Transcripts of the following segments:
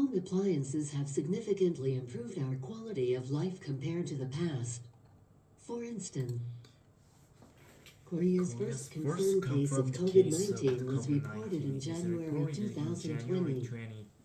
Home appliances have significantly improved our quality of life compared to the past. For instance, Korea's first confirmed case of COVID-19 was reported in January 2020.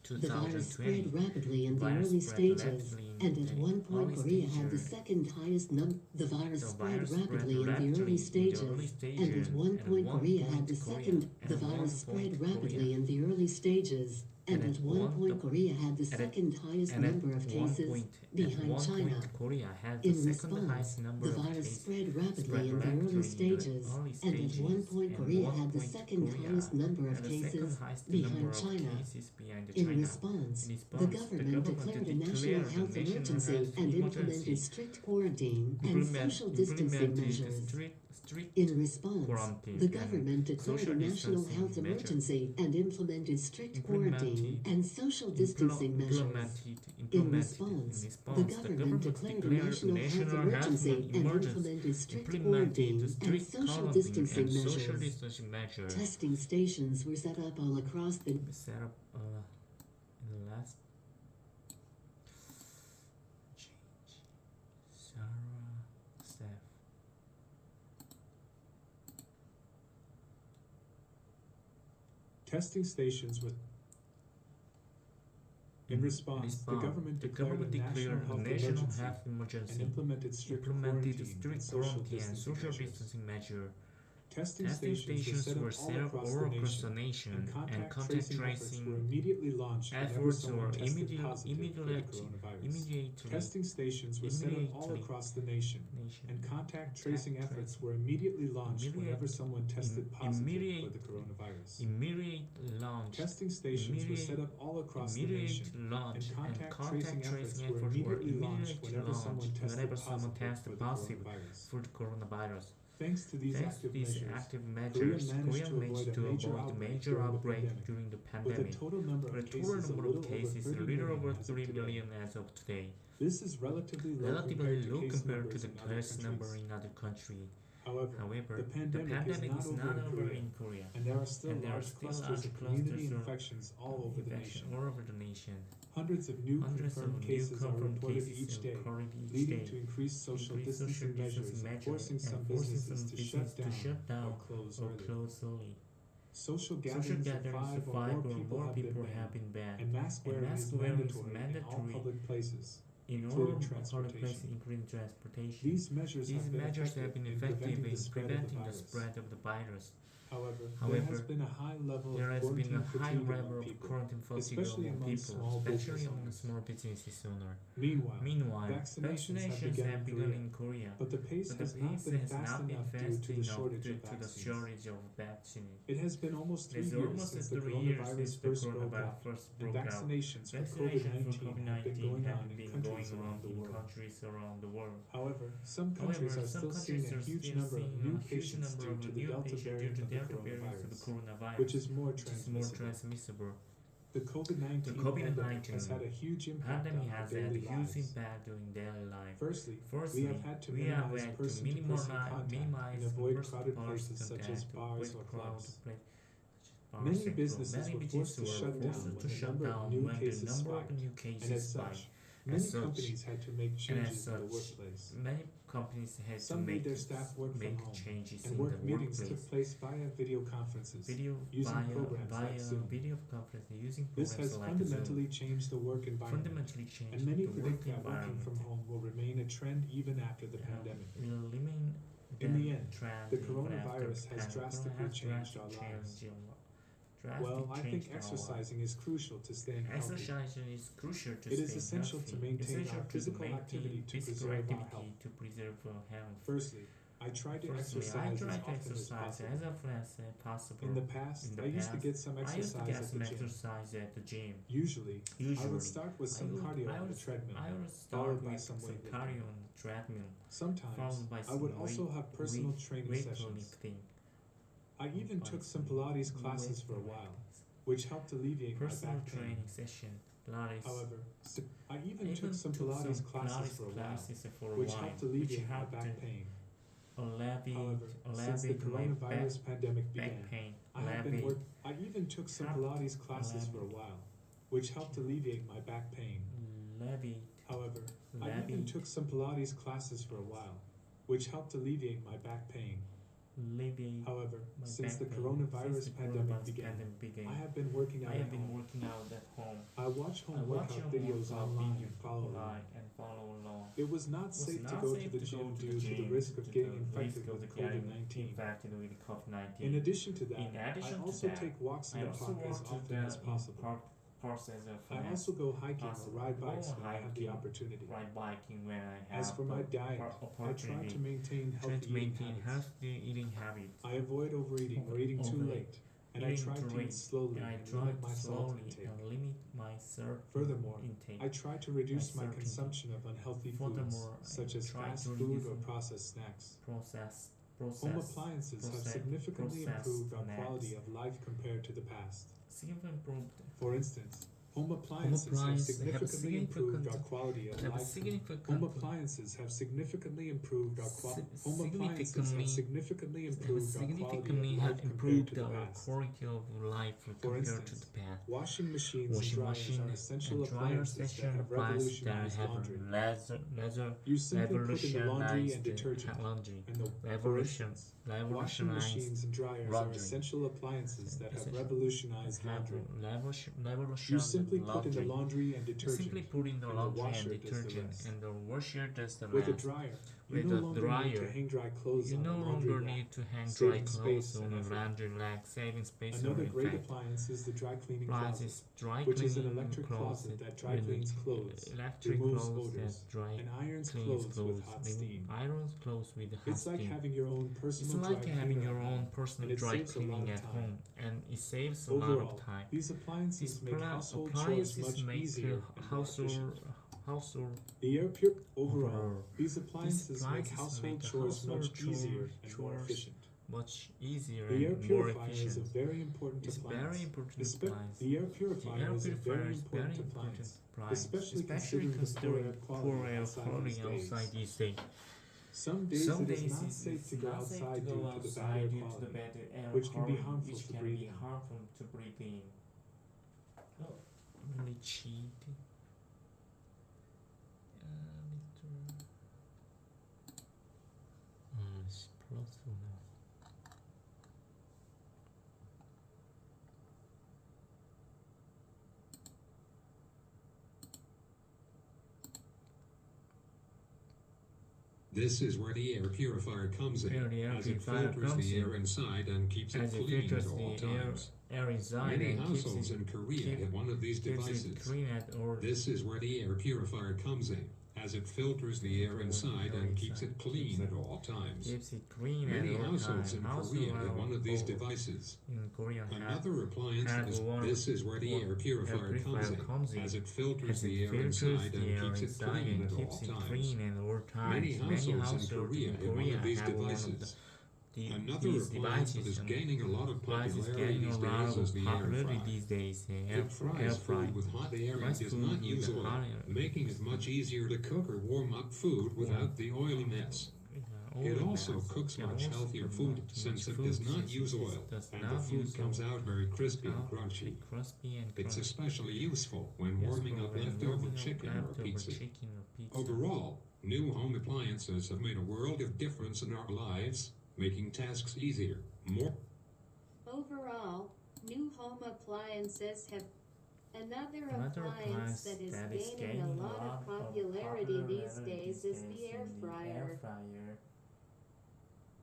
The virus spread rapidly in the early stages, and at one point Korea had the second highest number. The virus spread rapidly in the early stages, and at one point Korea had the second. The virus spread rapidly in the early stages, and at one point Korea had the second highest number of cases, behind China. In response, the virus spread rapidly in the early stages, and at one point Korea had the second highest number of cases, behind China. In response, the government declared a national health emergency and implemented strict quarantine and social distancing measures. In response, the government declared a national health emergency and implemented strict quarantine and social distancing measures. In response, the government declared a national health emergency and implemented strict quarantine and social distancing measures. Testing stations were set up all across the Testing stations with. In response, the government declared a national health emergency and implemented strict quarantine and social distancing measures. Testing stations were set up all across the nation, and contact tracing efforts were immediately launched whenever someone tested positive for the coronavirus. Testing stations were set up all across the nation, and contact tracing efforts were immediately launched whenever someone tested positive for the coronavirus. Testing stations were set up all across the nation, and contact tracing efforts were immediately launched whenever someone tested positive for the coronavirus. Thanks to these active measures, Korea managed to avoid a major outbreak during the pandemic, with a total number of cases a little over 3 million as of today. This is relatively low compared to the case number in other countries. However, the pandemic is not over in Korea, and there are still large clusters of community infections all over the nation. Hundreds of new confirmed cases are reported each day, leading to increased social distancing measures and forcing some businesses to shut down or close early. Social gatherings of 5 or more people have been banned, and mask wearing is mandatory in all public places, including transportation. These measures have been effective in preventing the spread of the virus. However, there has been a high level of quarantine fatigue among people, especially among small businesses owners. Meanwhile, vaccinations have begun in Korea, but the pace has not been fast enough due to the shortage of vaccines. It has been almost 3 years since the coronavirus first broke out, and vaccinations for COVID-19 have been going on in countries around the world. However, some countries are still seeing a huge number of new patients due to the Delta variant of the coronavirus, which is more transmissible. The COVID-19 pandemic has had a huge impact on daily life. Firstly, we have had to minimize person-to-person contact and avoid crowded places such as bars or clubs. Many businesses were forced to shut down when the number of new cases spiked, and as such, many companies had to make changes in the workplace. Some made their staff work from home, and work meetings took place via video conferences, using programs like Zoom. This has fundamentally changed the work environment, and many predict that working from home will remain a trend even after the pandemic. In the end, the coronavirus has drastically changed our lives. Well, I think exercising is crucial to staying healthy. It is essential to maintain our physical activity to preserve our health. Firstly, I try to exercise as often as possible. In the past, I used to get some exercise at the gym. Usually, I would start with some cardio on the treadmill, followed by some weightlifting. Sometimes, I would also have personal training sessions. I even took some Pilates classes for a while, which helped alleviate my back pain. However, I even took some Pilates classes for a while, which helped alleviate my back pain. However, since the coronavirus pandemic began, I even took some Pilates classes for a while, which helped alleviate my back pain. However, I even took some Pilates classes for a while, which helped alleviate my back pain. However, since the coronavirus pandemic began, I have been working out at home. I watch home workout videos online and follow along. It was not safe to go to the gym due to the risk of getting infected with COVID-19. In addition to that, I also take walks in the park as often as possible. I also go hiking or ride bikes when I have the opportunity. As for my diet, I try to maintain healthy eating habits. I avoid overeating or eating too late, and I try to eat slowly and limit my salt intake. Furthermore, I try to reduce my consumption of unhealthy foods, such as fast food or processed snacks. Home appliances have significantly improved our quality of life compared to the past. For instance, home appliances have significantly improved our quality of life. Home appliances have significantly improved our quality of life compared to the past. For instance, washing machines and dryers are essential appliances that have revolutionized laundry. You simply put in the laundry and detergent. For instance, washing machines and dryers are essential appliances that have revolutionized laundry. You simply put in the laundry and detergent, and the washer does the rest. With a dryer, you no longer need to hang dry clothes on the laundry rack, saving space and effort. Another great appliance is the dry cleaning closet, which is an electric closet that dry cleans clothes, removes odors, and irons clothes with hot steam. It's like having your own personal dry cleaner at home, and it saves a lot of time. These appliances make household chores much easier and more efficient. Overall, these appliances make household chores much easier and more efficient. The air purifier is a very important appliance. The air purifier is a very important appliance, especially considering the poor air quality outside these days. Some days it is not safe to go outside due to the bad air quality, which can be harmful to breathe in. Really cheating. It's plus now. This is where the air purifier comes in, as it filters the air inside and keeps it clean at all times. Many households in Korea have one of these devices. This is where the air purifier comes in, as it filters the air inside and keeps it clean at all times. Many households in Korea have one of these devices. Another appliance this is where the air purifier comes in, as it filters the air inside and keeps it clean at all times. Many households in Korea have one of these devices. Another appliance that is gaining a lot of popularity these days is the air fryer. It fries food with hot air and does not use oil, making it much easier to cook or warm up food without the oily mess. It also cooks much healthier food since it does not use oil, and the food comes out very crispy and crunchy. It's especially useful when warming up leftover chicken or pizza. Overall, new home appliances have made a world of difference in our lives, making tasks easier, more. Overall, new home appliances have another appliance that is gaining a lot of popularity these days is the air fryer.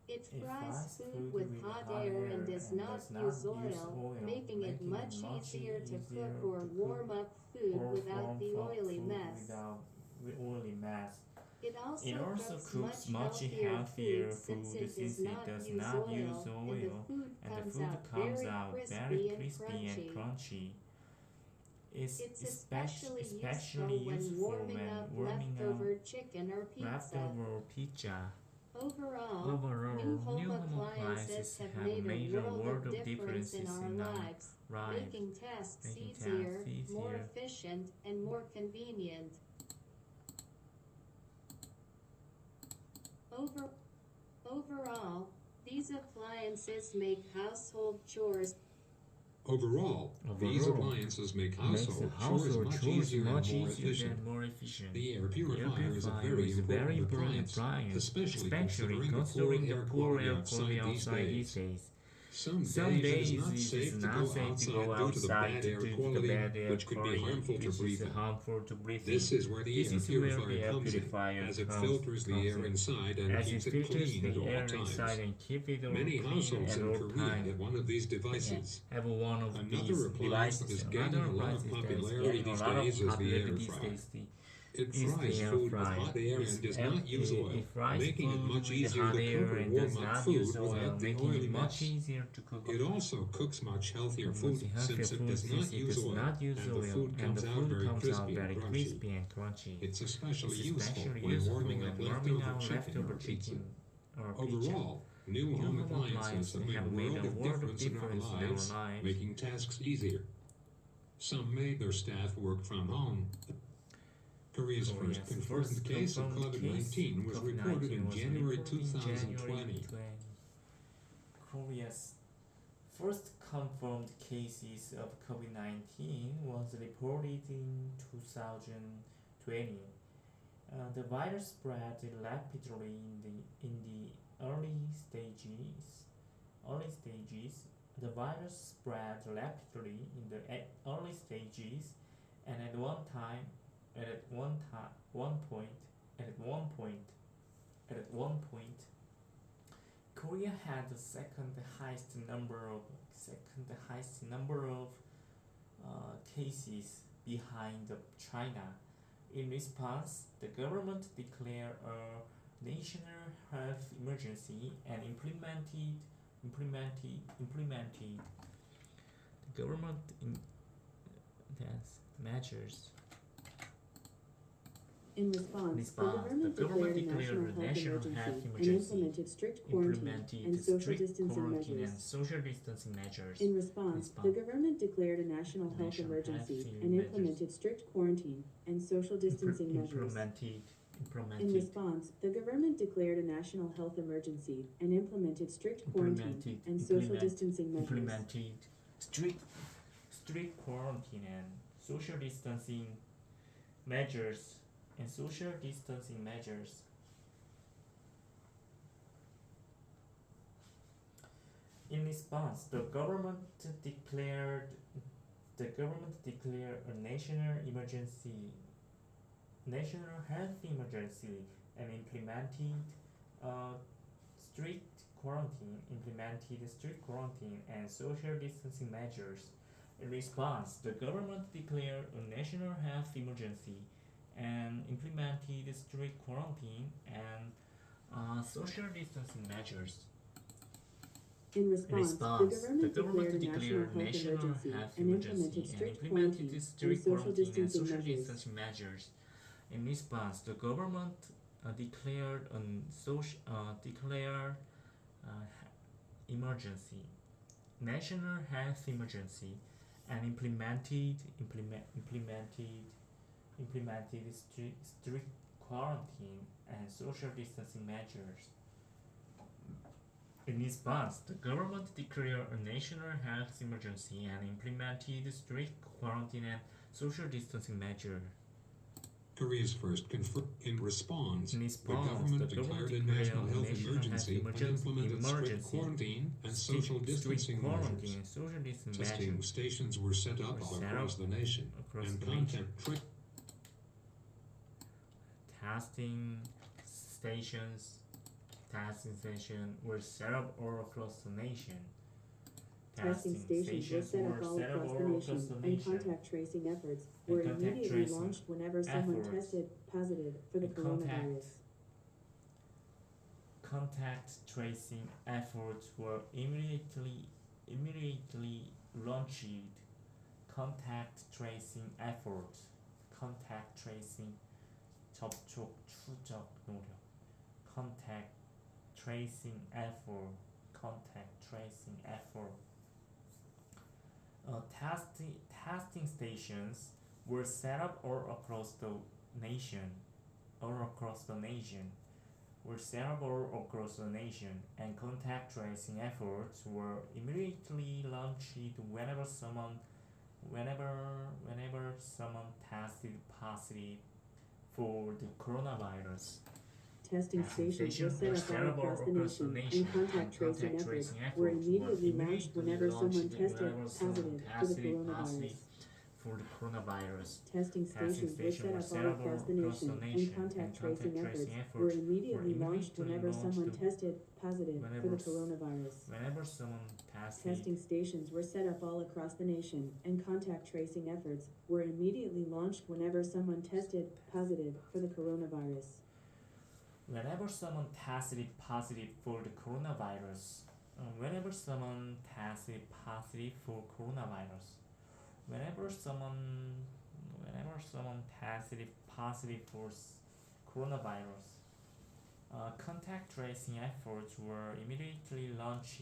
It fries food with hot air and does not use oil, making it much easier to cook or warm up food without the oily mess. It also cooks much healthier food since it does not use oil, and the food comes out very crispy and crunchy. It's especially useful when warming up leftover chicken or pizza. Overall, new home appliances have made a world of difference in our lives, making tasks easier, more efficient, and more convenient. Overall, these appliances make household chores Overall, these appliances make household chores much easier and more efficient. The air purifier is a very important appliance, especially considering the poor air quality outside these days. Some days it is not safe to go outside due to the bad air which could be harmful to breathe in. This is where the air purifier comes in, as it filters the air inside and keeps it clean at all times. Many households in Korea have one of these devices. Another appliance that is gaining a lot of popularity these days is the air fryer. It fries food with hot air and does not use oil, making it much easier to cook or warm up food without the oily mess. It also cooks much healthier food since it does not use oil, and the food comes out very crispy and crunchy. It's especially useful when warming up leftover chicken or pizza. Overall, new home appliances have made a world of difference in our lives, making tasks easier. Some made their staff work from home. Korea's first confirmed case of COVID-19 was reported in January 2020. Korea's first confirmed cases of COVID-19 was reported in 2020. The virus spread rapidly in the early stages. The virus spread rapidly in the early stages, and at one point, Korea had the second highest number of cases behind China. In response, the government declared a national health emergency and implemented the government measures. In response, the government declared a national health emergency and implemented strict quarantine and social distancing measures. In response, the government declared a national health emergency and implemented strict quarantine and social distancing measures. In response, the government declared a national health emergency and implemented strict quarantine and social distancing measures. Implemented strict quarantine and social distancing measures. In response, the government declared a national health emergency, and implemented strict quarantine and social distancing measures. In response, the government declared a national health emergency and implemented strict quarantine and social distancing measures. In response, the government declared a national health emergency and implemented strict quarantine and social distancing measures. In response, the government declared emergency, national health emergency, and implemented strict quarantine and social distancing measures. In response, the government declared a national health emergency and implemented strict quarantine and social distancing measures. Korea's first in response, the government declared a national health emergency and implemented strict quarantine and social distancing measures. Testing stations were set up all across the nation, and contact Testing stations were set up all across the nation. Testing stations were set up all across the nation, and contact tracing efforts were immediately launched whenever someone tested positive for the coronavirus. Contact tracing efforts were immediately launched. Contact tracing efforts. 접촉, 추적 노력. Contact tracing effort. Testing stations were set up all across the nation. were set up all across the nation, and contact tracing efforts were immediately launched whenever someone tested positive for the coronavirus. Testing stations were set up all across the nation, and contact tracing efforts were immediately launched whenever someone tested positive for the coronavirus. Testing stations were set up all across the nation, and contact tracing efforts were immediately launched whenever someone tested positive for the coronavirus. Whenever someone tested. Testing stations were set up all across the nation, and contact tracing efforts were immediately launched whenever someone tested positive for the coronavirus. Whenever someone tested positive for the coronavirus. Whenever someone tested positive for coronavirus. Whenever someone tested positive for coronavirus, contact tracing efforts were immediately launched.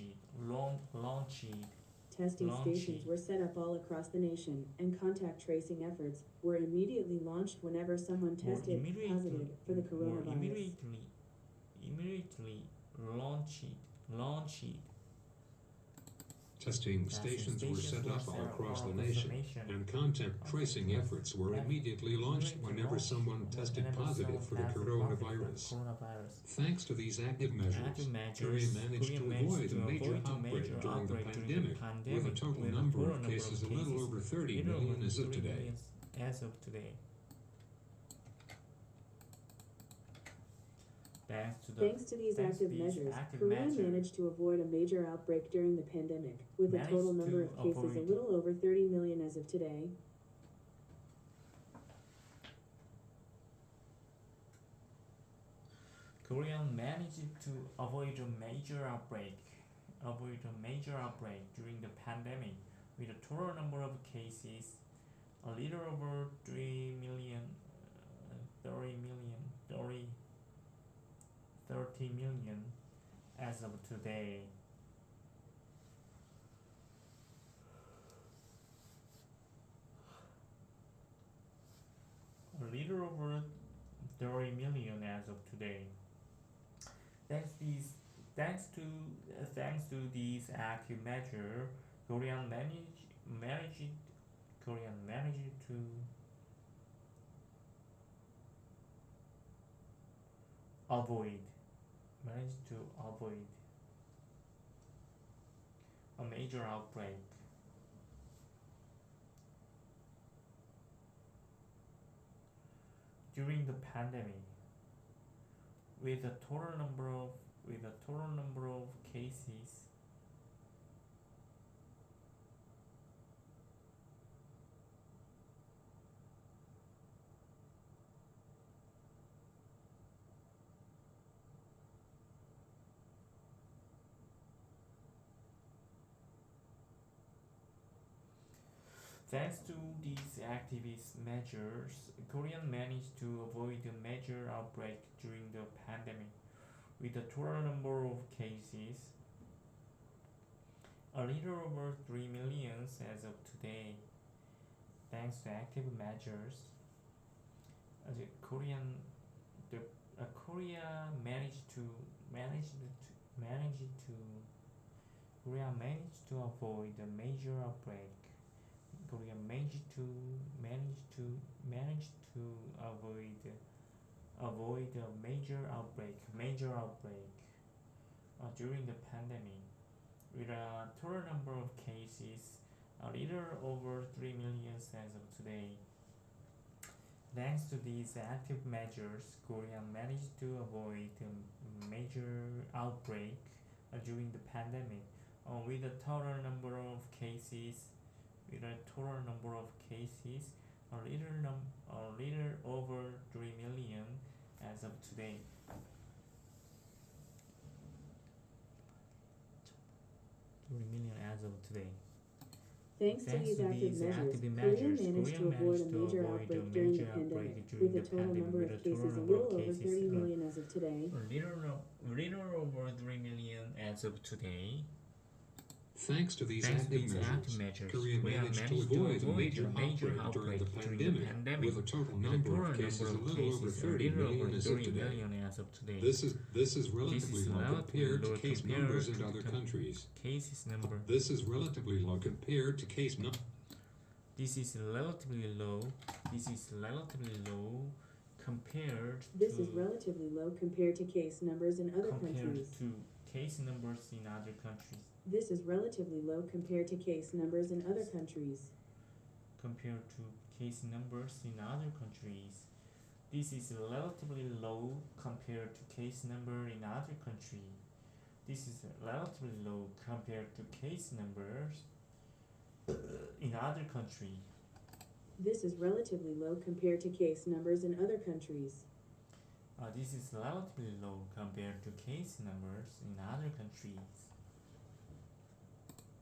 Testing stations were set up all across the nation, and contact tracing efforts were immediately launched whenever someone tested positive for the coronavirus. Immediately launched. Testing stations were set up all across the nation, and contact tracing efforts were immediately launched whenever someone tested positive for the coronavirus. Thanks to these active measures, Korea managed to avoid a major outbreak during the pandemic, with a total number of cases a little over 30 million as of today. Thanks to these active measures, Korea managed to avoid a major outbreak during the pandemic, with a total number of cases a little over 30 million as of today. Korea managed to avoid a major outbreak during the pandemic, with a total number of cases a little over 30 million as of today. A little over 30 million as of today. Thanks to these active measures, Korea managed to avoid a major outbreak. During the pandemic, with a total number of cases Thanks to these activist measures, Korea managed to avoid a major outbreak during the pandemic, with a total number of cases a little over 3 million as of today. Thanks to active measures, Korea managed to avoid a major outbreak. Korea managed to avoid a major outbreak during the pandemic, with a total number of cases a little over 3 million as of today. Thanks to these active measures, Korea managed to avoid a major outbreak during the pandemic, with a total number of cases a little over 3 million as of today. Thanks to these active measures, Korea managed to avoid a major outbreak during the pandemic, with a total number of cases a little over 30 million as of today. A little over 3 million as of today. Thanks to these active measures, Korea managed to avoid a major outbreak during the pandemic, with a total number of cases a little over 30 million as of today. This is relatively low compared to case numbers in other countries. This is relatively low compared to case numbers. This is relatively low. This is relatively low compared This is relatively low compared to case numbers in other countries. to case numbers in other countries. This is relatively low compared to case numbers in other countries. Compared to case numbers in other countries. This is relatively low compared to case number in other country. This is relatively low compared to case numbers in other country. This is relatively low compared to case numbers in other countries. This is relatively low compared to case numbers in other countries.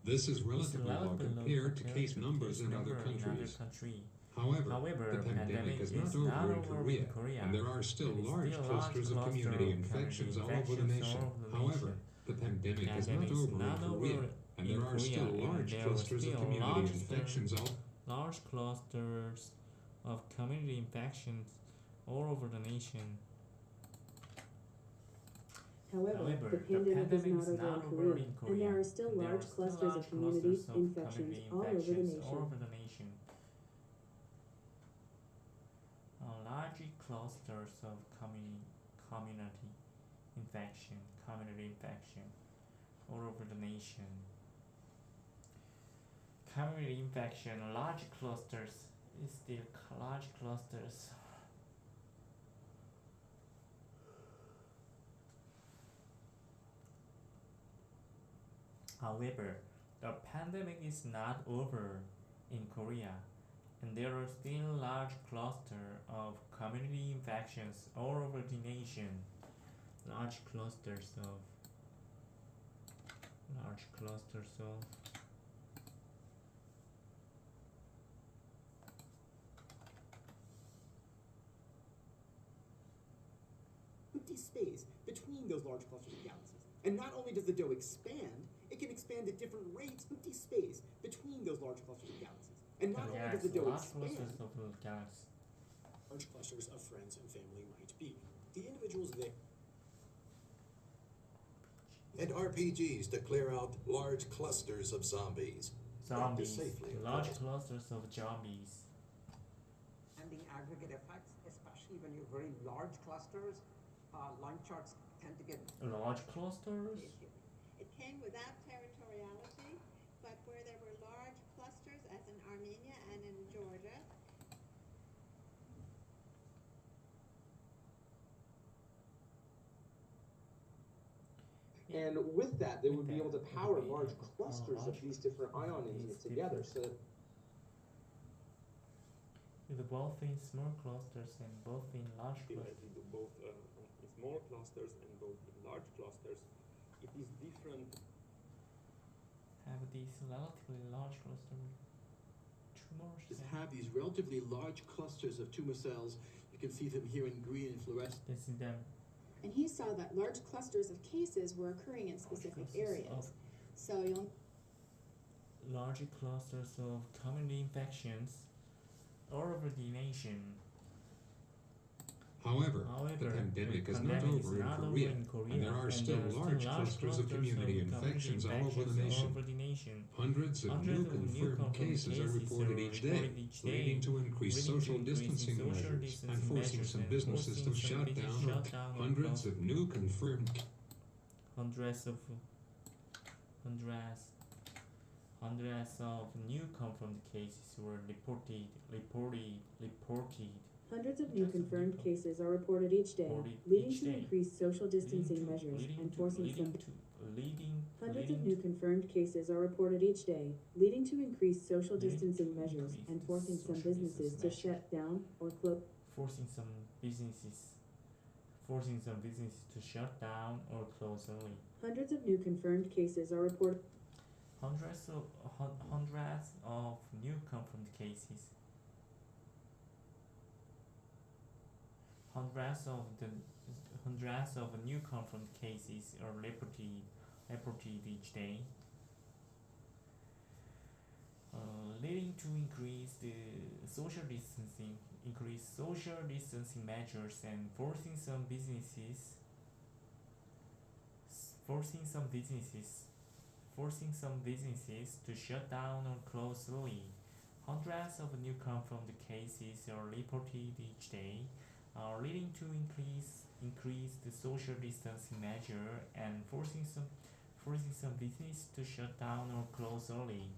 This is relatively low compared to case numbers in other countries. However, the pandemic is not over in Korea, and there are still large clusters of community infections all over the nation. However, the pandemic is not over in Korea, and there are still large clusters of community infections large clusters of community infections all over the nation. However, the pandemic is not over in Korea, and there are still large clusters of community infections all over the nation. Large clusters of community infection all over the nation. Community infection, large clusters is still large clusters. However, the pandemic is not over in Korea, and there are still large clusters of community infections all over the nation. Large clusters of empty space between those large clusters of galaxies. And not only does the dough expand, it can expand at different rates, empty space between those large clusters of galaxies. And not only does the dough expand, large clusters of friends and family might be. The individuals there. And RPGs to clear out large clusters of zombies. Zombies, Safely, large clusters of zombies. And the aggregate effects, especially when you're very large clusters, line charts tend to get Large clusters? It came without territoriality, but where there were large clusters, as in Armenia and in Georgia, And with that, they would be able to power large clusters of these different ion engines together. So With both in small clusters and both in large clusters. Both in small clusters and both in large clusters. It is different. Have these relatively large clusters. Tumors. just have these relatively large clusters of tumor cells. You can see them here in green and fluorescent. This is them. And he saw that large clusters of cases were occurring in specific areas. So you'll Large clusters of community infections all over the nation. However, the pandemic is not over in Korea, and there are still large clusters of community infections all over the nation. Hundreds of new confirmed cases are reported each day, leading to increased social distancing measures and forcing some businesses to shut down. Hundreds of new confirmed Hundreds of new confirmed cases were reported. Hundreds of new confirmed cases are reported each day, leading to increased social distancing measures and forcing some. Hundreds of new confirmed cases are reported each day, leading to increased social distancing measures and forcing some businesses to shut down or close. Forcing some businesses to shut down or close early. Hundreds of new confirmed cases are reported. Hundreds of new confirmed cases. Hundreds of new confirmed cases are reported each day, leading to increase social distancing measures and forcing some businesses to shut down or close early. Hundreds of new confirmed cases are reported each day, leading to increased social distancing measure and forcing some business to shut down or close early.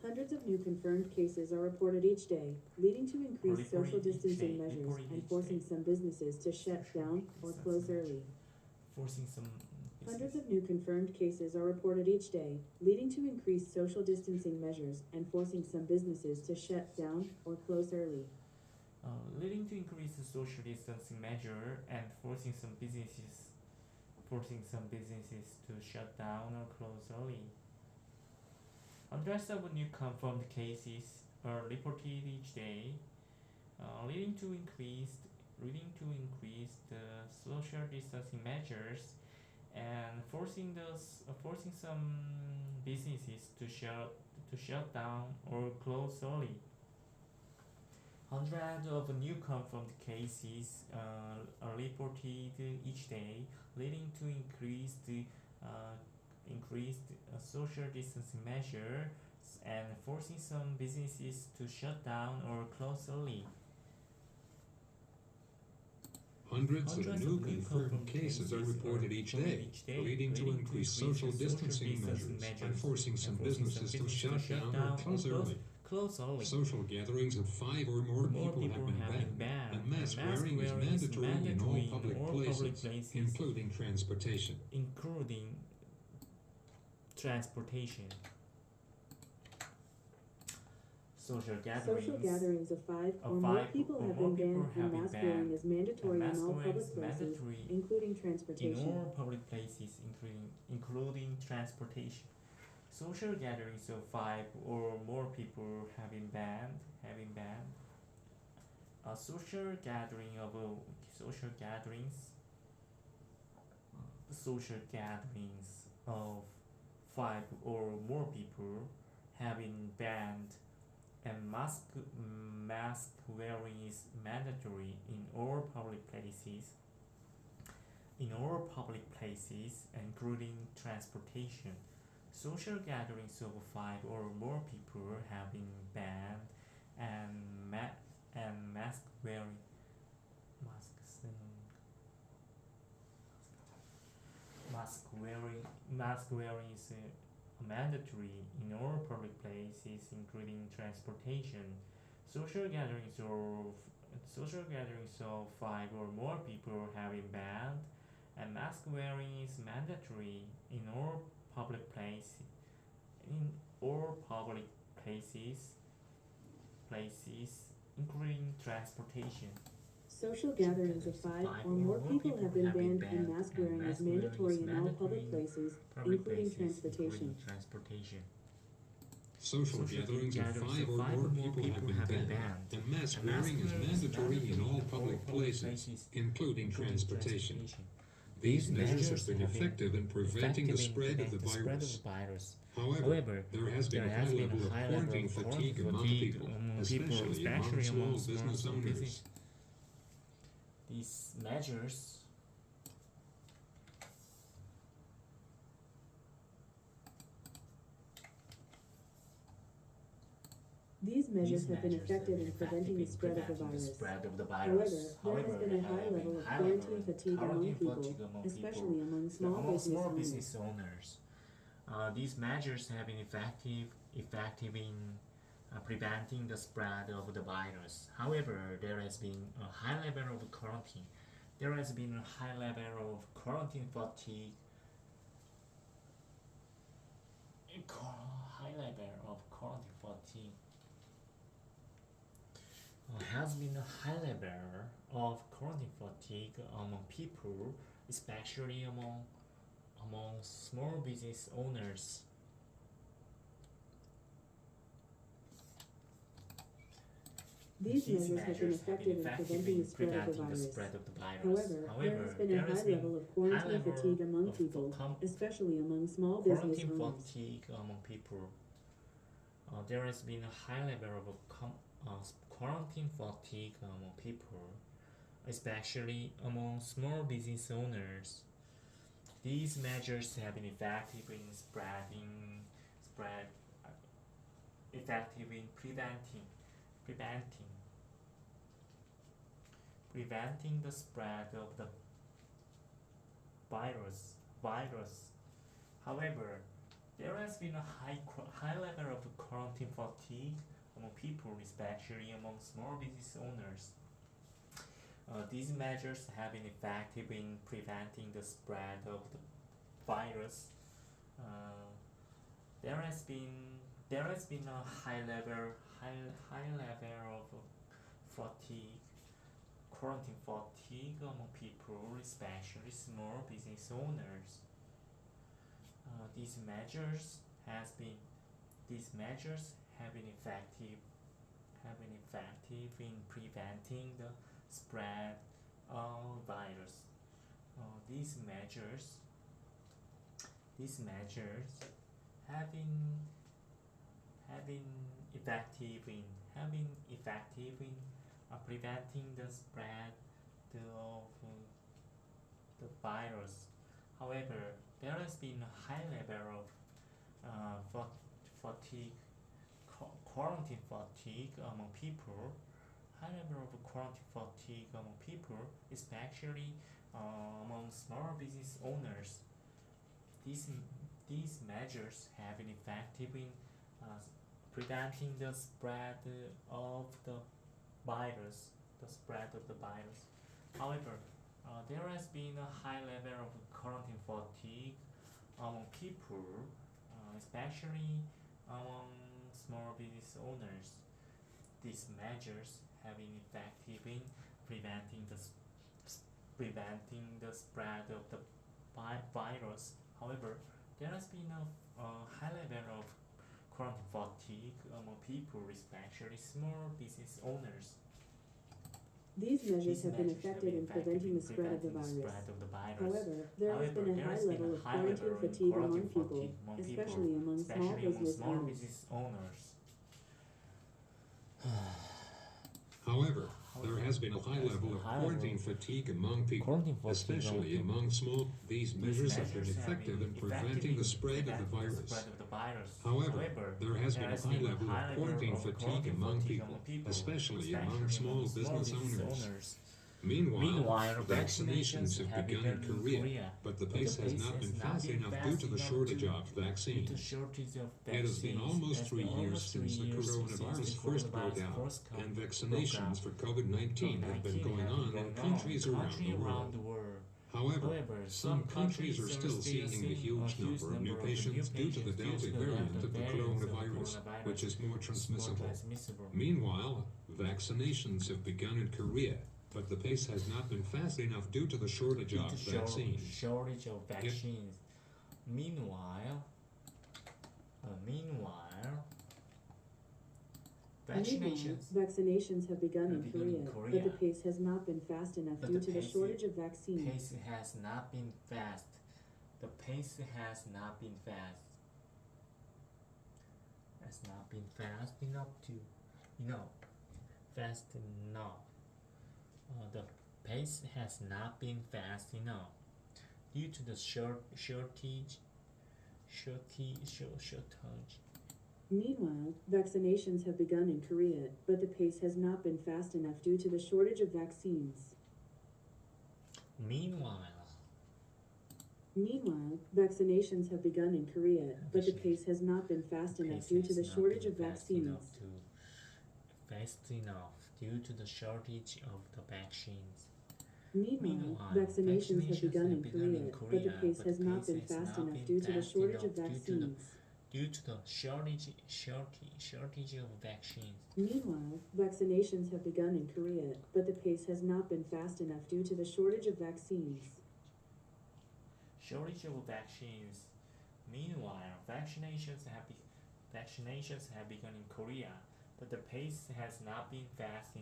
Hundreds of new confirmed cases are reported each day, leading to increased social distancing measures and forcing some businesses to shut down or close early. Hundreds of new confirmed cases are reported each day, leading to increased social distancing measures and forcing some businesses to shut down or close early. Leading to increased social distancing measure and forcing some businesses to shut down or close early. Hundreds of new confirmed cases are reported each day, leading to increased social distancing measures and forcing some businesses to shut down or close early. Hundreds of new confirmed cases are reported each day, leading to increased social distancing measures and forcing some businesses to shut down or close early. Hundreds of new confirmed cases are reported each day, leading to increased social distancing measures and forcing some businesses to shut down or close early. Social gatherings of 5 or more people have been banned, and mask wearing is mandatory in all public places, including transportation. Social gatherings of 5 or more people have been banned, and mask wearing is mandatory in all public places, including transportation. Social gatherings of 5 or more people have been banned. Social gatherings of 5 or more people have been banned, and mask wearing is mandatory in all public places, including transportation. Social gatherings of 5 or more people have been banned, and mask wearing is mandatory in all public places, including transportation. Social gatherings of 5 or more people have been banned, and mask wearing is mandatory in all public places, including transportation. Social gatherings of 5 or more people have been banned, and mask wearing is mandatory in all public places, including transportation. Social gatherings of 5 or more people have been banned, and mask wearing is mandatory in all public places, including transportation. These measures have been effective in preventing the spread of the virus. However, there has been a high level of quarantine fatigue among people, especially among small business owners. These measures have been effective in preventing the spread of the virus. However, there has been a high level of quarantine fatigue among people, especially among small business owners. These measures have been effective in preventing the spread of the virus. However, there has been a high level of quarantine. There has been a high level of quarantine fatigue. Has been a high level of quarantine fatigue among people, especially among small business owners. These measures have been effective in preventing the spread of the virus. However, there has been a high level of quarantine fatigue among people, especially among small business owners. there has been a high level of quarantine fatigue among people, especially among small business owners. These measures have been effective in preventing the spread of the virus. However, there has been a high level of quarantine fatigue among people, especially among small business owners. These measures have been effective in preventing the spread of the virus. There has been a high level of quarantine fatigue among people, especially small business owners. These measures have been effective in preventing the spread of virus. These measures have been effective in preventing the spread of the virus. However, there has been a high level of quarantine fatigue among people. High level of quarantine fatigue among people, especially among small business owners. These measures have been effective in preventing the spread of the virus. However, there has been a high level of quarantine fatigue among people, especially among small business owners. These measures have been effective in preventing the spread of the virus. However, there has been a high level of quarantine fatigue among people, especially small business owners. These measures have been effective in preventing the spread of the virus. However, there has been a high level of quarantine fatigue among people, especially among small business owners. However, there has been a high level of quarantine fatigue among people, especially among small. These measures have been effective in preventing the spread of the virus. However, there has been a high level of quarantine fatigue among people, especially among small business owners. Meanwhile, vaccinations have begun in Korea, but the pace has not been fast enough due to the shortage of vaccines. It has been almost 3 years since the coronavirus first broke out, and vaccinations for COVID-19 have been going on in countries around the world. However, some countries are still seeing a huge number of new patients due to the Delta variant of the coronavirus, which is more transmissible. Meanwhile, vaccinations have begun in Korea, but the pace has not been fast enough due to the shortage of vaccines. Meanwhile, vaccinations have begun in Korea, but the pace has not been fast enough due to the shortage of vaccines. The pace has not been fast enough to, fast enough. The pace has not been fast enough due to the shortage. Meanwhile, vaccinations have begun in Korea, but the pace has not been fast enough due to the shortage of vaccines. Meanwhile, vaccinations have begun in Korea, but the pace has not been fast enough due to the shortage of vaccines. Due to the shortage of the vaccines. Meanwhile, vaccinations have begun in Korea, but the pace has not been fast enough due to the shortage of vaccines. Due to the shortage of vaccines. Meanwhile, vaccinations have begun in Korea, but the pace has not been fast enough due to the shortage of vaccines. Meanwhile, vaccinations have begun in Korea, but the pace has not been fast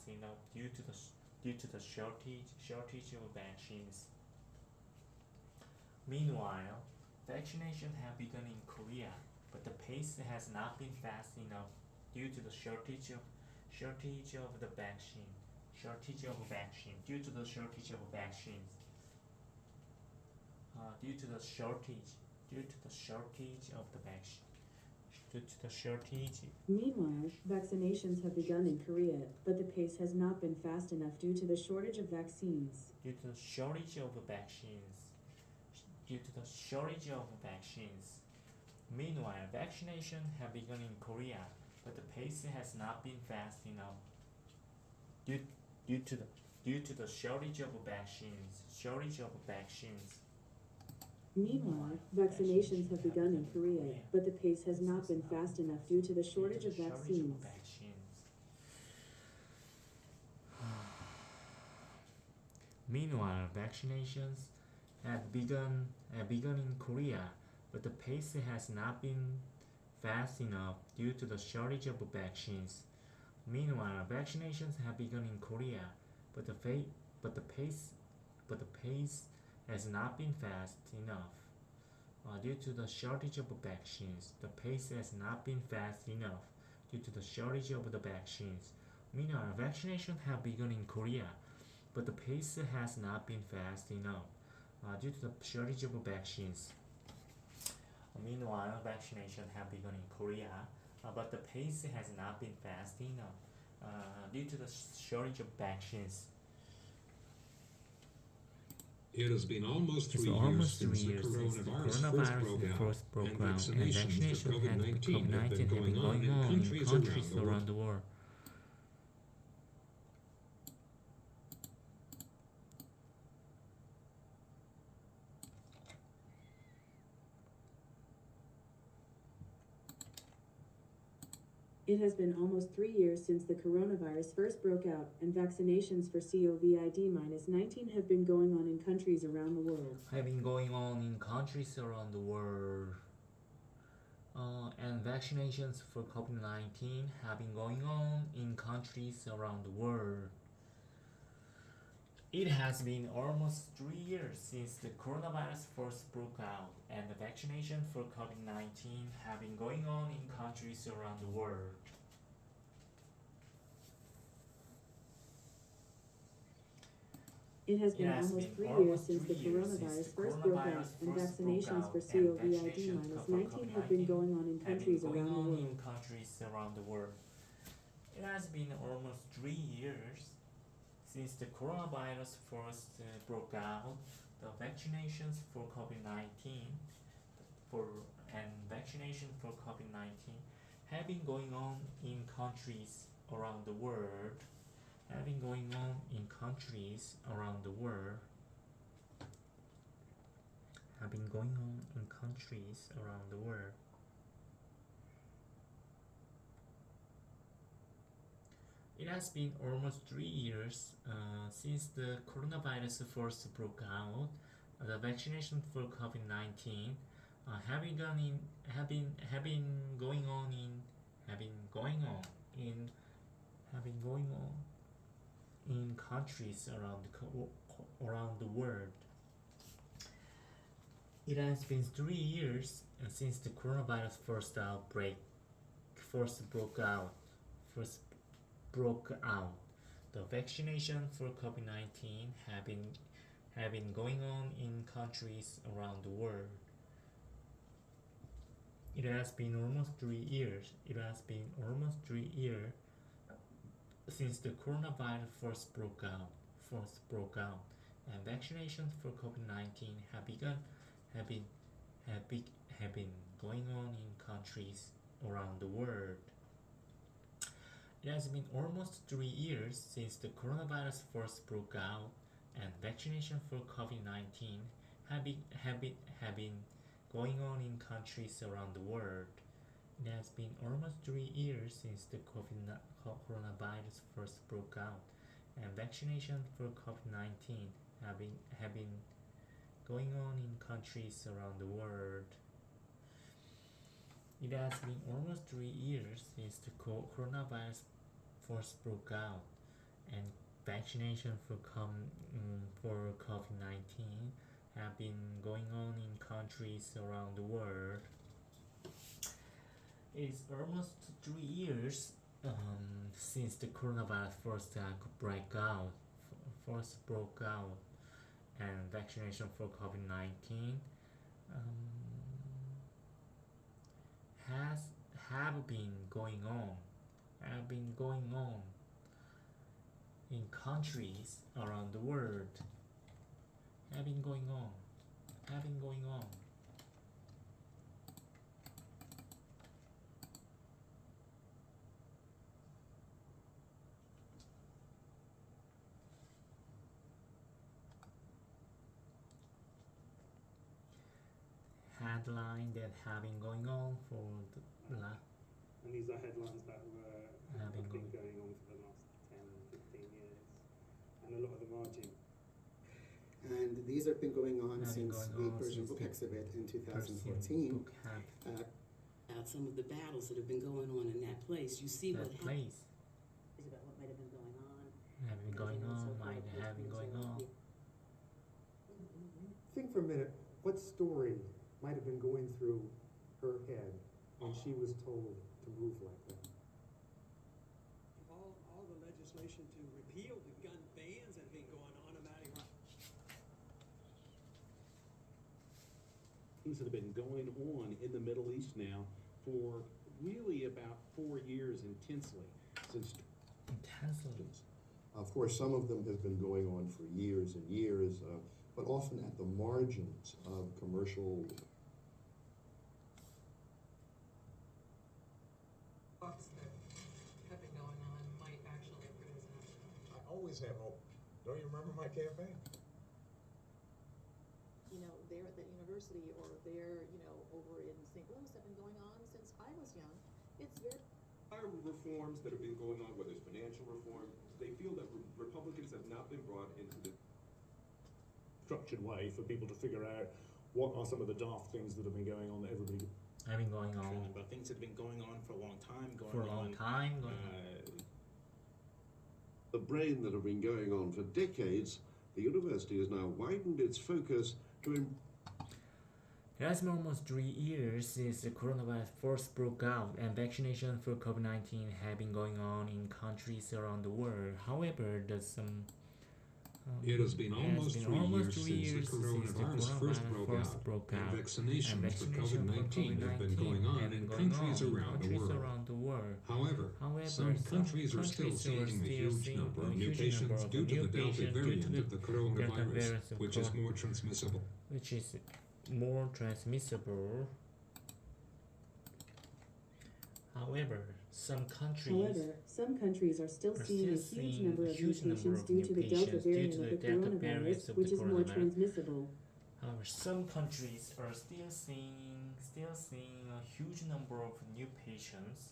enough. Due to the shortage of vaccines. Meanwhile, vaccination have begun in Korea, but the pace has not been fast enough due to the shortage of the vaccine. Due to the shortage of vaccines. Due to the shortage of the vaccine. Due to the shortage. Meanwhile, vaccinations have begun in Korea, but the pace has not been fast enough due to the shortage of vaccines. Due to the shortage of vaccines. Due to the shortage of vaccines. Meanwhile, vaccination have begun in Korea, but the pace has not been fast enough. Due to the shortage of vaccines. Meanwhile, vaccinations have begun in Korea, but the pace has not been fast enough due to the shortage of vaccines. Meanwhile, vaccinations have begun in Korea, but the pace has not been fast enough due to the shortage of vaccines. Meanwhile, vaccinations have begun in Korea, but the pace has not been fast enough due to the shortage of vaccines. The pace has not been fast enough due to the shortage of the vaccines. Meanwhile, vaccinations have begun in Korea, but the pace has not been fast enough due to the shortage of vaccines. Meanwhile, vaccination have begun in Korea, but the pace has not been fast enough due to the shortage of vaccines. It has been almost 3 years since the coronavirus first broke out, and vaccinations for COVID-19 have been going on in countries around the world. It has been almost 3 years since the coronavirus first broke out, and vaccinations for COVID-19 have been going on in countries around the world. And vaccinations for COVID-19 have been going on in countries around the world. It has been almost 3 years since the coronavirus first broke out, and the vaccination for COVID-19 have been going on in countries around the world. It has been almost 3 years since the coronavirus first broke out, and vaccinations for COVID-19 have been going on in countries around the world. It has been almost 3 years since the coronavirus first broke out. The vaccinations for COVID-19 have been going on in countries around the world. Have been going on in countries around the world. Have been going on in countries around the world. It has been almost 3 years since the coronavirus first broke out. The vaccination for COVID-19 have been going on in countries around the world. It has been 3 years since the coronavirus first broke out. The vaccination for COVID-19 have been going on in countries around the world. It has been almost 3 years. It has been almost 3 years since the coronavirus first broke out, and vaccinations for COVID-19 have been going on in countries around the world. It has been almost 3 years since the coronavirus first broke out, and vaccination for COVID-19 have been going on in countries around the world. It has been almost 3 years since the coronavirus first broke out, and vaccination for COVID-19 have been going on in countries around the world. It has been almost 3 years since the coronavirus first broke out, and vaccination for COVID-19 have been going on in countries around the world. It's almost 3 years since the coronavirus first broke out, and vaccination for COVID-19 have been going on in countries around the world. Have been going on. Headline that have been going on for the last. And these are headlines that have been going on for the last 10, 15 years. And a lot of them are due. And these have been going on since the Persian book exhibit in 2014. Some of the battles that have been going on in that place. You see what happened. About what might have been going on. Might have been going on. Think for a minute, what story might have been going through her head when she was told to move like that? All the legislation to repeal the gun bans that have been going on about Iran. Things that have been going on in the Middle East now for really about 4 years intensely. Of course, some of them have been going on for years and years, but often at the margins of commercial. Thoughts that have been going on might actually produce an outcome. I always have hope. Don't you remember my campaign? You know, they're at the university or they're, you know, over in St. Louis have been going on since I was young. It's very reforms that have been going on, whether it's financial reform, they feel that Republicans have not been brought into the structured way for people to figure out what are some of the daft things that have been going on that everybody have been going on. But things that have been going on for a long time. The brain that have been going on for decades, the university has now widened its focus to. It has been almost 3 years since the coronavirus first broke out, and vaccination for COVID-19 have been going on in countries around the world. However, it has been almost 3 years since the coronavirus first broke out, and vaccinations for COVID-19 have been going on in countries around the world. However, some countries are still seeing a huge number of new patients due to the Delta variant of the coronavirus, which is more transmissible. However, some countries are still seeing a huge number of new patients due to the Delta variant of the coronavirus, which is more transmissible. However, some countries are still seeing a huge number of new patients.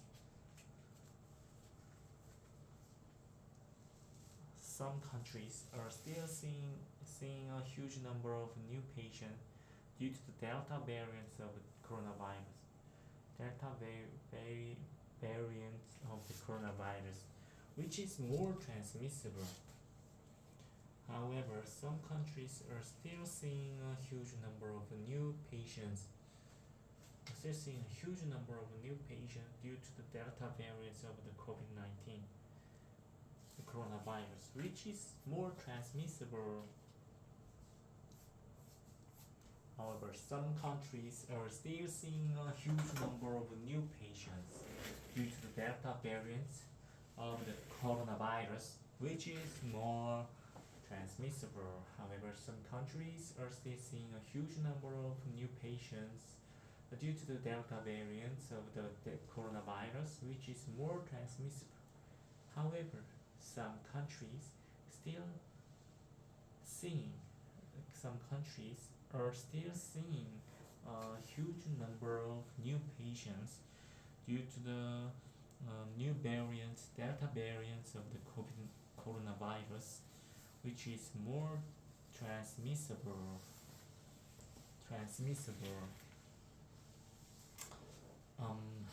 Some countries are still seeing a huge number of new patients due to the Delta variants of the coronavirus. Variant of the coronavirus, which is more transmissible. However, some countries are still seeing a huge number of new patients. Due to the Delta variants of the COVID-19, the coronavirus, which is more transmissible. However, some countries are still seeing a huge number of new patients due to the Delta variants of the coronavirus, which is more transmissible. However, some countries are still seeing a huge number of new patients due to the Delta variants of the coronavirus, which is more transmissible. However, some countries are still seeing a huge number of new patients due to the new variants, Delta variants of the coronavirus, which is more transmissible.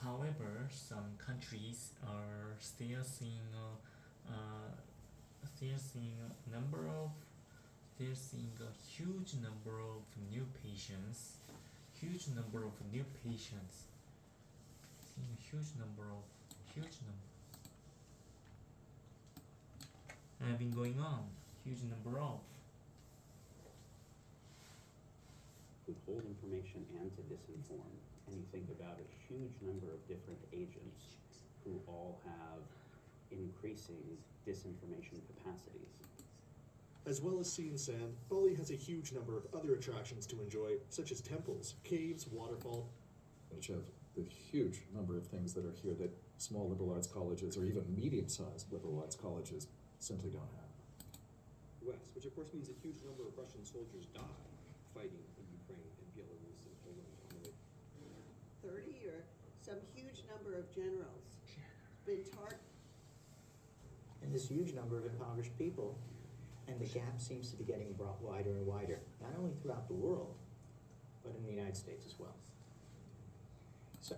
However, some countries are still seeing a number of they're seeing a huge number of new patients. Seeing a huge number have been going on. Huge number of. Withhold information and to disinform, and you think about a huge number of different agents who all have increasing disinformation capacities. As well as sea and sand, Bali has a huge number of other attractions to enjoy, such as temples, caves, waterfall, which have the huge number of things that are here that small liberal arts colleges or even medium-sized liberal arts colleges simply don't have. West, which of course means a huge number of Russian soldiers die fighting in Ukraine and Belarus and Poland on the way. 30 or some huge number of generals been targeted. And this huge number of impoverished people, and the gap seems to be getting brought wider and wider, not only throughout the world, but in the United States as well. So,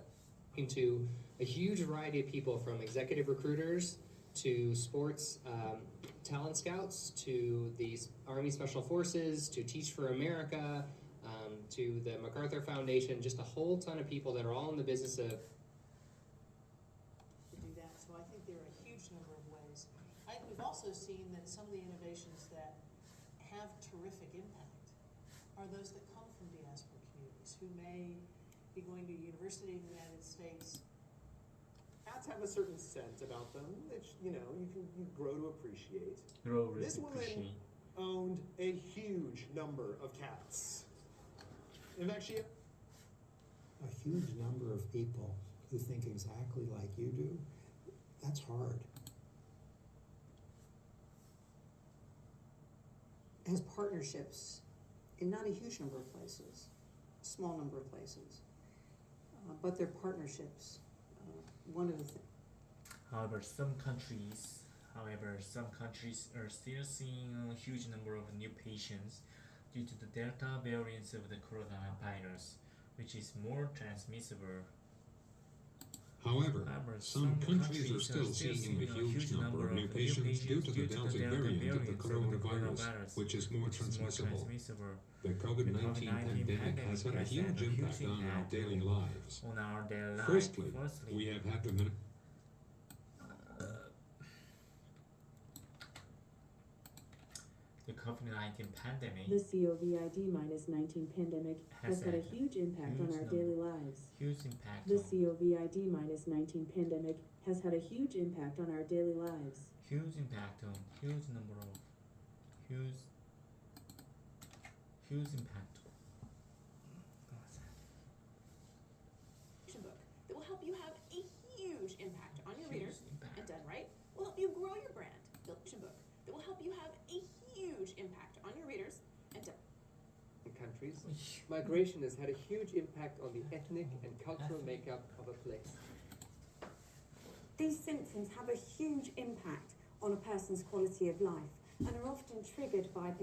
into a huge variety of people, from executive recruiters to sports talent scouts to the Army Special Forces to Teach for America to the MacArthur Foundation, just a whole ton of people that are all in the business of to do that. So I think there are a huge number of ways. We've also seen that some of the innovations that have terrific impact are those that come from diaspora communities who may be going to university in the United States. Cats have a certain scent about them that you grow to appreciate. This woman owned a huge number of cats. In fact, she A huge number of people who think exactly like you do, that's hard. Has partnerships in not a huge number of places, a small number of places, but they're partnerships. One of the However, some countries are still seeing a huge number of new patients due to the Delta variants of the coronavirus, which is more transmissible. However, some countries are still seeing a huge number of new patients due to the Delta variant of the coronavirus, which is more transmissible. The COVID-19 pandemic has had a huge impact on our daily lives. Firstly, we have had to the COVID-19 pandemic. The COVID-19 pandemic has had a huge impact on our daily lives. Huge impact. The COVID-19 pandemic has had a huge impact on our daily lives. Huge impact on huge number of huge impact. Book that will help you have a huge impact on your readers, and done right, will help you grow your brand. The book that will help you have a huge impact on your readers, and done. In countries, migration has had a huge impact on the ethnic and cultural makeup of a place. These symptoms have a huge impact on a person's quality of life and are often triggered by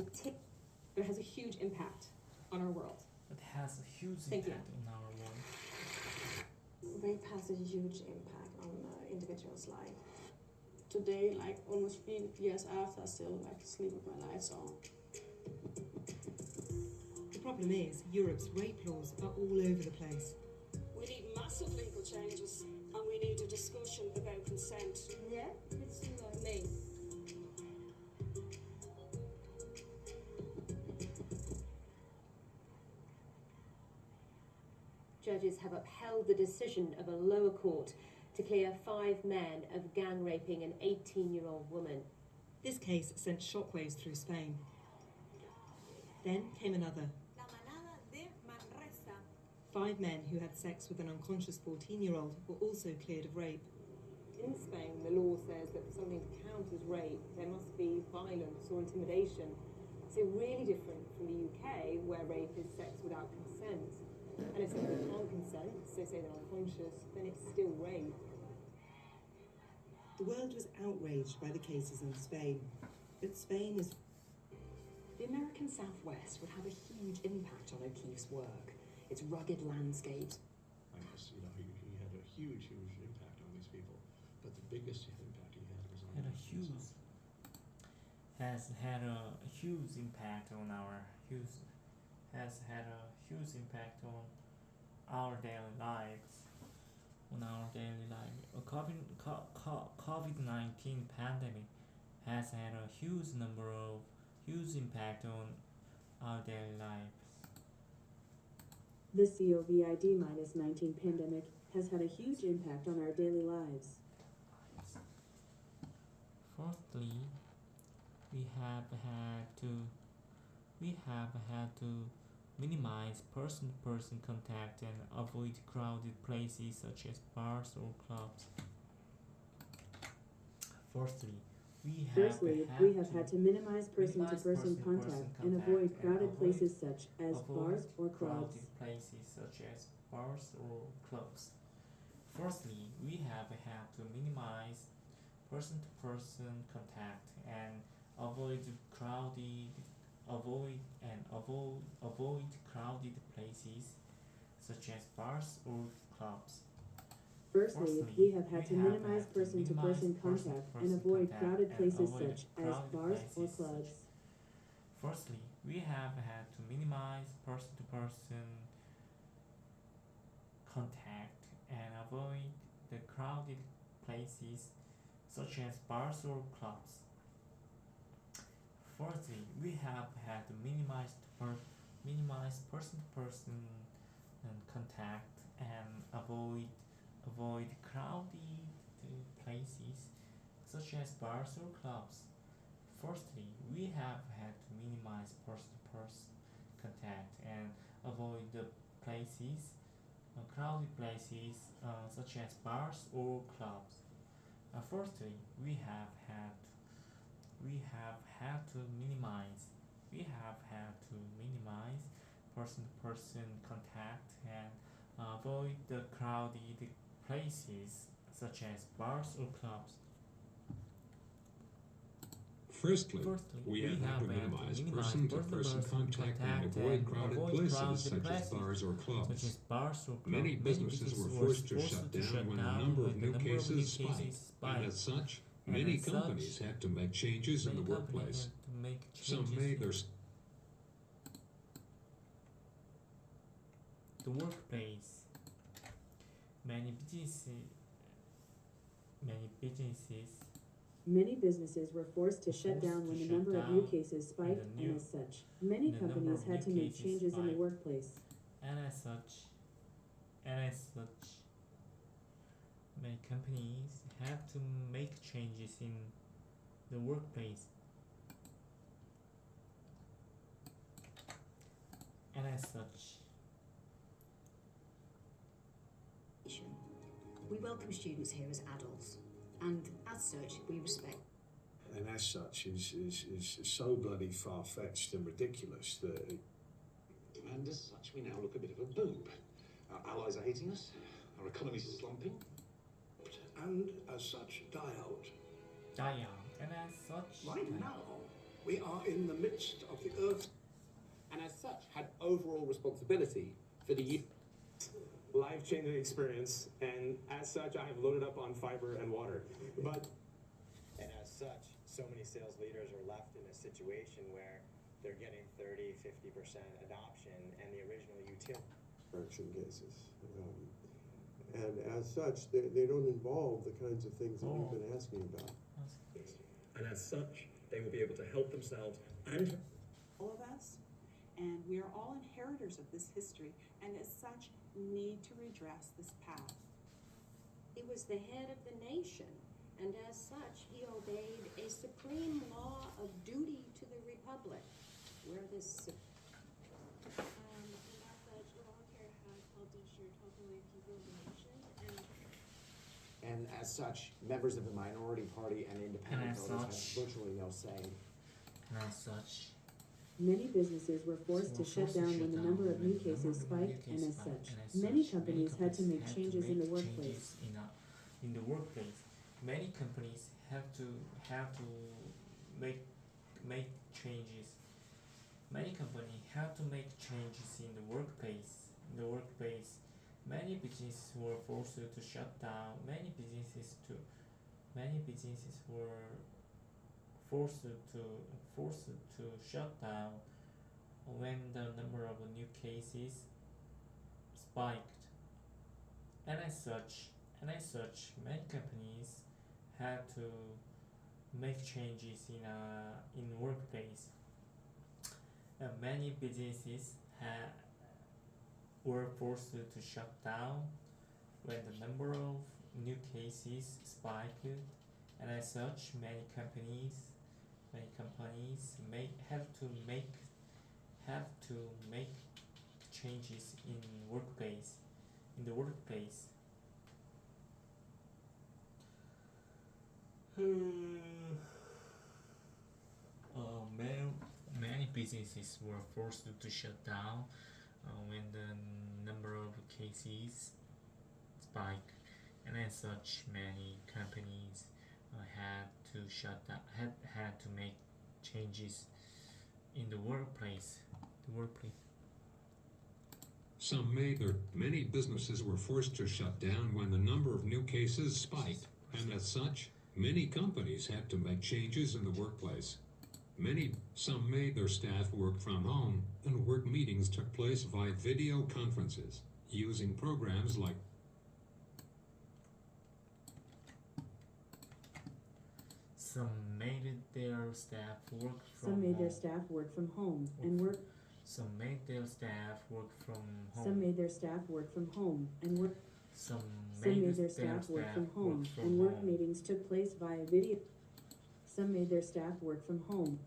It has a huge impact on our world. It has a huge impact on our world. Rape has a huge impact on the individual's life. Today, like almost 3 years after, I still sleep with my lights on. The problem is, Europe's rape laws are all over the place. We need massive legal changes, and we need a discussion about consent. Yeah, it's me. Judges have upheld the decision of a lower court to clear 5 men of gang raping an 18-year-old woman. This case sent shockwaves through Spain. Then came another. 5 men who had sex with an unconscious 14-year-old were also cleared of rape. In Spain, the law says that for something to count as rape, there must be violence or intimidation. So really different from the UK, where rape is sex without consent. And if someone can't consent, so say they're unconscious, then it's still rape. The world was outraged by the cases in Spain, but Spain is... The American Southwest would have a huge impact on O'Keeffe's work. Its rugged landscapes. I guess, he had a huge impact on these people, but the biggest impact he had was on has had a huge impact on our daily lives. COVID-19 pandemic has had a huge impact on our daily lives. The COVID-19 pandemic has had a huge impact on our daily lives. Fourthly, we have had to minimize person-to-person contact and avoid crowded places such as bars or clubs. Firstly, we have had to minimize person-to-person contact and avoid crowded places such as bars or clubs. Firstly, we have had to minimize person-to-person contact and avoid crowded places such as bars or clubs. Firstly, we have had to minimize person-to-person contact and avoid crowded places such as bars or clubs. Firstly, we have had to minimize person-to-person contact and avoid the crowded places such as bars or clubs. Fourthly, we have had to minimize person-to-person contact and avoid crowded places such as bars or clubs. Firstly, we have had to minimize person-to-person contact and avoid the crowded places such as bars or clubs. Fourthly, we have had to minimize person-to-person contact and avoid the crowded places such as bars or clubs. Firstly, we have had to minimize person-to-person contact and avoid crowded places such as bars or clubs. Many businesses were forced to shut down when the number of new cases spiked, and as such, many companies had to make changes in the workplace. Some made their the workplace. Many businesses were forced to shut down when the number of new cases spiked, and as such, many companies had to make changes in the workplace. And as such, many companies had to make changes in the workplace. And as such, we welcome students here as adults, and as such, we respect. And as such, is so bloody far-fetched and ridiculous that. And as such, we now look a bit of a boob. Our allies are hating us. Our economies are slumping. And as such, die out. And as such, right now, we are in the midst of the Earth. And as such, had overall responsibility for the life-changing experience, and as such, I have loaded up on fiber and water. And as such, so many sales leaders are left in a situation where they're getting 30-50% adoption, and the original utility. Correction cases. And as such, they don't involve the kinds of things that we've been asking about. And as such, they will be able to help themselves and all of us, and we are all inheritors of this history, and as such, need to redress this path. He was the head of the nation, and as such, he obeyed a supreme law of duty to the republic, where this. And as such, members of the minority party and independent voters have virtually no say. And as such, many businesses were forced to shut down when the number of new cases spiked, and as such, many companies had to make changes in the workplace. Many companies have to make changes. Many companies have to make changes in the workplace. Many businesses were forced to shut down. Many businesses were forced to shut down when the number of new cases spiked. And as such, many companies had to make changes in workplace. Many businesses were forced to shut down when the number of new cases spiked, and as such, many companies have to make changes in the workplace. Many businesses were forced to shut down when the number of cases spiked, and as such, many companies had to make changes in the workplace. Many businesses were forced to shut down when the number of new cases spiked, and as such, many companies had to make changes in the workplace. Some made their staff work from home, and work meetings took place via video conferences, using programs like Some made their staff work from Some made home. their staff work from home and work. Some made their staff work from home. Some made their staff work from home and work. Some made their staff work from home and work meetings took place via video. Some made their staff work from home.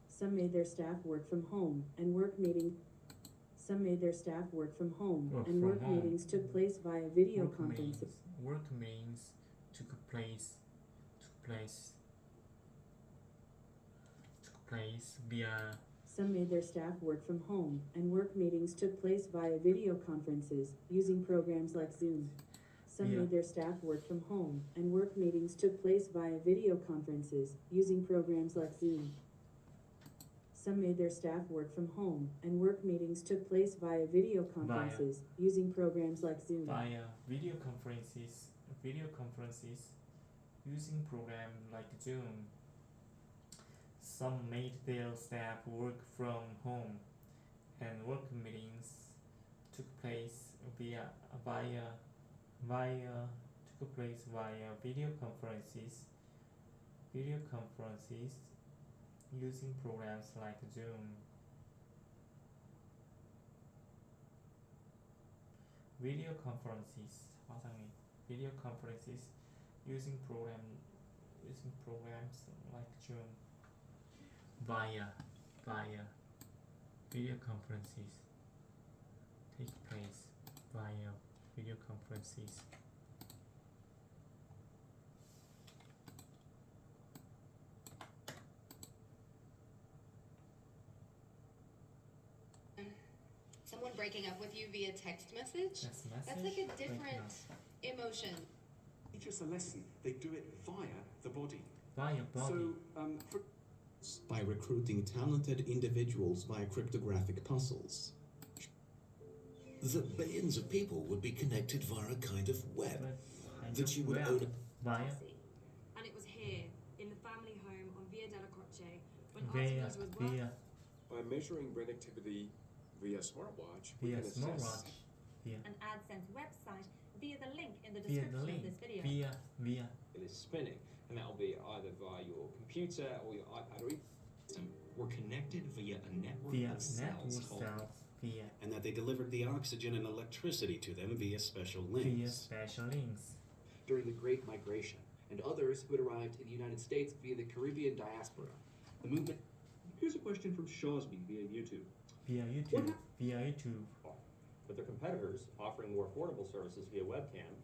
Some made their staff work from home and work meeting. Some made their staff work from home and work meetings took place via video conferences. Work meetings took place via. Some made their staff work from home and work meetings took place via video conferences using programs like Zoom. Some made their staff work from home and work meetings took place via video conferences using programs like Zoom. Some made their staff work from home and work meetings took place via video conferences using programs like Zoom. Via video conferences using programs like Zoom. Some made their staff work from home and work meetings took place via video conferences using programs like Zoom. Video conferences using programs like Zoom. Via video conferences take place via video conferences. Someone breaking up with you via text message? That's like a different emotion. Teach us a lesson. They do it via the body. So, by recruiting talented individuals via cryptographic puzzles. The billions of people would be connected via a kind of web that you would own. And it was here, in the family home on Via della Croce, when Artemis was working. By measuring brain activity via smartwatch, we can assess an AdSense website via the link in the description of this video. It is spinning, and that will be either via your computer or your iPad or were connected via a network of cells and that they delivered the oxygen and electricity to them via special links. During the Great Migration, and others who had arrived in the United States via the Caribbean diaspora. The movement. Here's a question from Shawsby via YouTube. With their competitors offering more affordable services via webcam.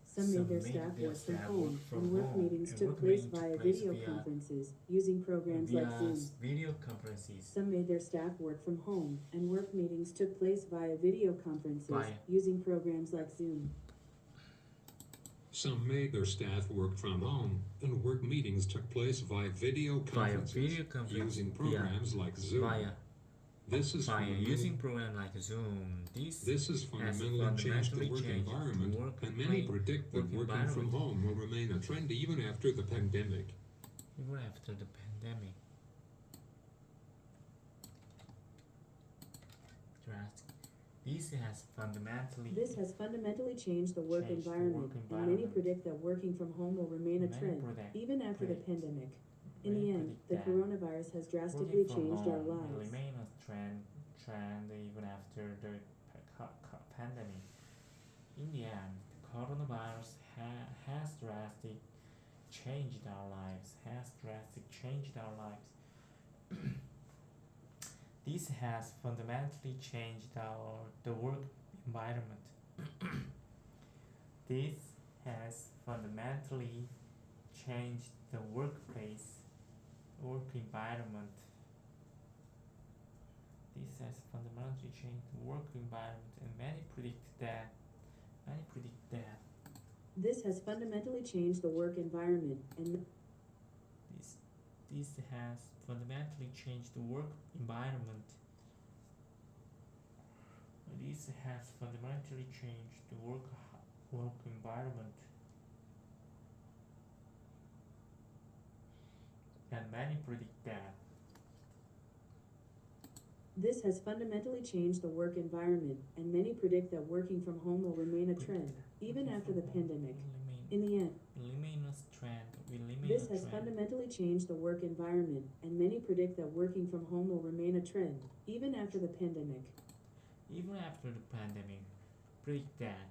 Some made their staff work from home, and work meetings took place via video conferences using programs like Zoom. Some made their staff work from home, and work meetings took place via video conferences using programs like Zoom. Some made their staff work from home, and work meetings took place via video conferences using programs like Zoom. This is By using programs like Zoom, this has fundamentally changed the work environment, and many predict that working from home will remain a trend even after the pandemic. Even after the pandemic. This has fundamentally changed the work environment, and many predict that working from home will remain a trend, even after the pandemic. In the end, the coronavirus has drastically changed our lives. Will remain a trend even after the pandemic. In the end, the coronavirus has drastically changed our lives. This has fundamentally changed the work environment. This has fundamentally changed the work environment. This has fundamentally changed the work environment, and many predict that. This has fundamentally changed the work environment, and this has fundamentally changed the work environment. This has fundamentally changed the work environment. And many predict that. This has fundamentally changed the work environment, and many predict that working from home will remain a trend, even after the pandemic. In the end, this has fundamentally changed the work environment, and many predict that working from home will remain a trend, even after the pandemic. Even after the pandemic, predict that.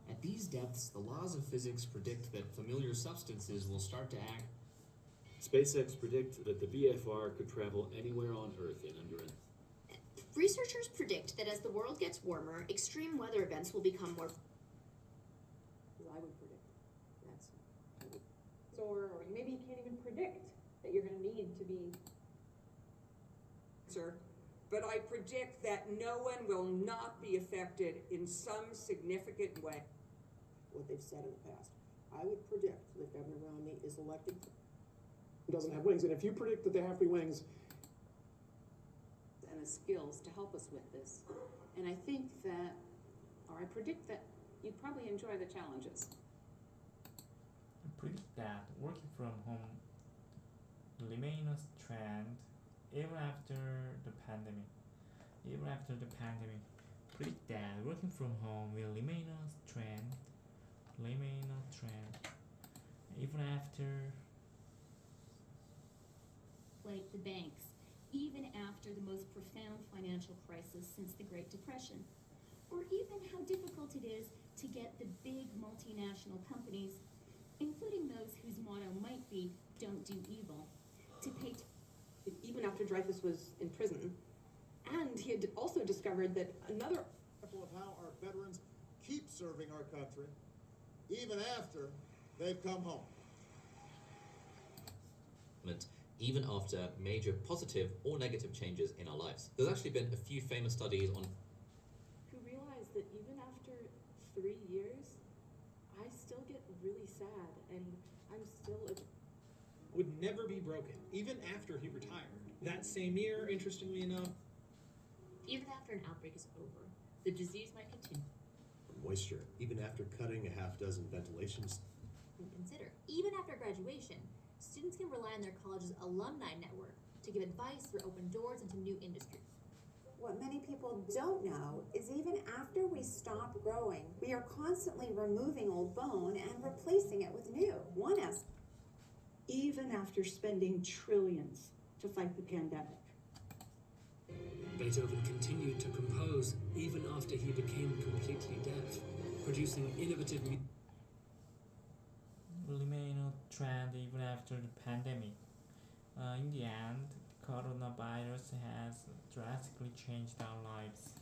At these depths, the laws of physics predict that familiar substances will start to act. SpaceX predict that the VFR could travel anywhere on Earth in under an. Researchers predict that as the world gets warmer, extreme weather events will become more. I would predict that's. Or maybe you can't even predict that you're going to need to be. Sir, but I predict that no one will not be affected in some significant way. What they've said in the past. I would predict that Governor Romney is elected. Doesn't have wings, and if you predict that they have free wings, and the skills to help us with this, and I think that, or I predict that you'd probably enjoy the challenges. I predict that working from home will remain a trend even after the pandemic. Predict that working from home will remain a trend. Even after. Like the banks, even after the most profound financial crisis since the Great Depression, or even how difficult it is to get the big multinational companies, including those whose motto might be "Don't do evil," to pay. Even after Dreyfus was in prison, and he had also discovered that another. Of how our veterans keep serving our country, even after they've come home. Even after major positive or negative changes in our lives. There's actually been a few famous studies on who realize that even after 3 years, I still get really sad, and I'm still would never be broken, even after he retired. That same year, interestingly enough, even after an outbreak is over, the disease might continue. Moisture, even after cutting a half dozen ventilations. Consider, even after graduation, students can rely on their college's alumni network to give advice or open doors into new industries. What many people don't know is even after we stop growing, we are constantly removing old bone and replacing it with new. Even after spending trillions to fight the pandemic. Beethoven continued to compose even after he became completely deaf, producing innovative music. Will remain a trend even after the pandemic. In the end, coronavirus has drastically changed our lives.